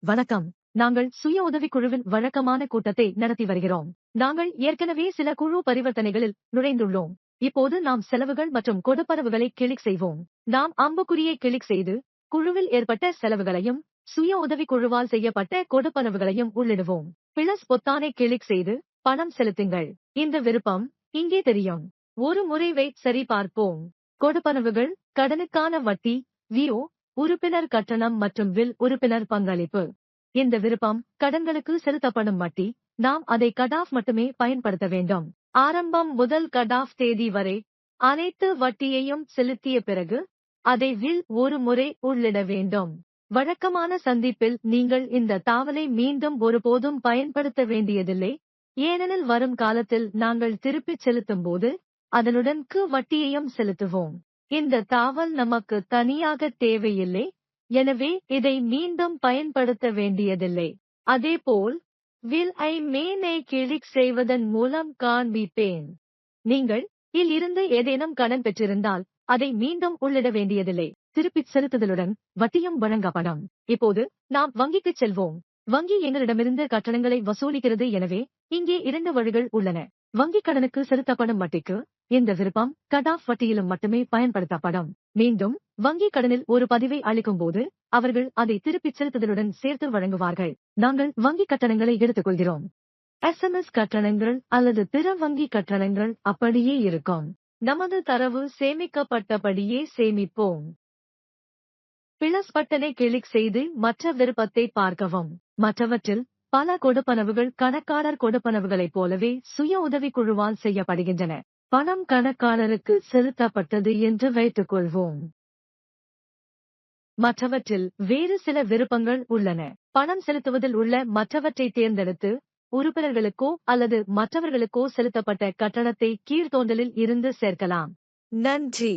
வணக்கம். நாங்கள் சுய உதவிக் குழுவின் வழக்கமான கூட்டத்தை நடத்தி வருகிறோம். நாங்கள் ஏற்கனவே சில குழு பரிவர்த்தனைகளில் நுழைந்துள்ளோம். இப்போது நாம் செலவுகள் மற்றும் கொடுப்பனவுகளை கிளிக் செய்வோம். நாம் அம்புக்குறியை கிளிக் செய்து, குழுவில் ஏற்பட்ட செலவுகளையும், சுய உதவிக் குழுவால் செய்யப்பட்ட கொடுப்பனவுகளையும் உள்ளிடுவோம். பிளஸ் பொத்தானை கிளிக் செய்து, பணம் செலுத்துங்கள். இந்த விருப்பம் இங்கே தெரியும். ஒரு முறை சரி பார்ப்போம். கொடுப்பனவுகள், கடனுக்கான வட்டி, விஓ, உறுப்பினர் கட்டணம் மற்றும் வில் உறுப்பினர் பங்களிப்பு. இந்த விருப்பம் கடன்களுக்கு செலுத்தப்படும் வட்டி. நாம் அதை கட் ஆஃப் மட்டுமே பயன்படுத்த வேண்டும். ஆரம்பம் முதல் கட் ஆஃப் தேதி வரை அனைத்து வட்டியையும் செலுத்திய பிறகு அதை வில் ஒரு முறை உள்ளிட வேண்டும். வழக்கமான சந்திப்பில் நீங்கள் இந்த தாவலை மீண்டும் ஒருபோதும் பயன்படுத்த வேண்டியதில்லை, ஏனெனில் வரும் காலத்தில் நாங்கள் திருப்பிச் செலுத்தும் போது அதனுடன் வட்டியையும் செலுத்துவோம். இந்த தாவல் நமக்கு தனியாக தேவையில்லை, எனவே இதை மீண்டும் பயன்படுத்த வேண்டியதில்லை. அதேபோல் வில் ஐ மேனை கிளிக் செய்வதன் மூலம் காண்பிப்பேன். நீங்கள் இல் இருந்து ஏதேனும் கடன் பெற்றிருந்தால் அதை மீண்டும் உள்ளிட வேண்டியதில்லை. திருப்பிச் செலுத்துதலுடன் வட்டியும் வழங்கப்படும். இப்போது நாம் வங்கிக்குச் செல்வோம். வங்கி எங்களிடமிருந்து கட்டணங்களை வசூலிக்கிறது, எனவே இங்கே 2 வழிகள் உள்ளன. வங்கிக் கடனுக்கு செலுத்தப்படும் வட்டிக்கு இந்த விருப்பம் கட் ஆஃப் வட்டியிலும் மட்டுமே பயன்படுத்தப்படும். மீண்டும் வங்கி கடனில் ஒரு பதிவை அளிக்கும் போது அவர்கள் அதை திருப்பிச் செலுத்துதலுடன் சேர்த்து வழங்குவார்கள். நாங்கள் வங்கி கட்டணங்களை எடுத்துக்கொள்கிறோம். SMS கட்டணங்கள் அல்லது பிற வங்கி கட்டணங்கள் அப்படியே இருக்கும். நமது தரவு சேமிக்கப்பட்டபடியே சேமிப்போம். பிளஸ் பட்டனை கிளிக் செய்து மற்ற விருப்பத்தை பார்க்கவும். மற்றவற்றில் பல கொடுப்பனவுகள் கணக்காளர் கொடுப்பனவுகளைப் போலவே சுய உதவிக் குழுவால் செய்யப்படுகின்றன. பணம் கணக்காளருக்கு செலுத்தப்பட்டது என்று வைத்துக்கொள்வோம். மற்றவற்றில் வேறு சில விருப்பங்கள் உள்ளன. பணம் செலுத்துவதில் உள்ள மற்றவற்றை தேர்ந்தெடுத்து உறுப்பினர்களுக்கோ அல்லது மற்றவர்களுக்கோ செலுத்தப்பட்ட கட்டணத்தை கீழ்த்தோன்றலில் இருந்து சேர்க்கலாம். நன்றி.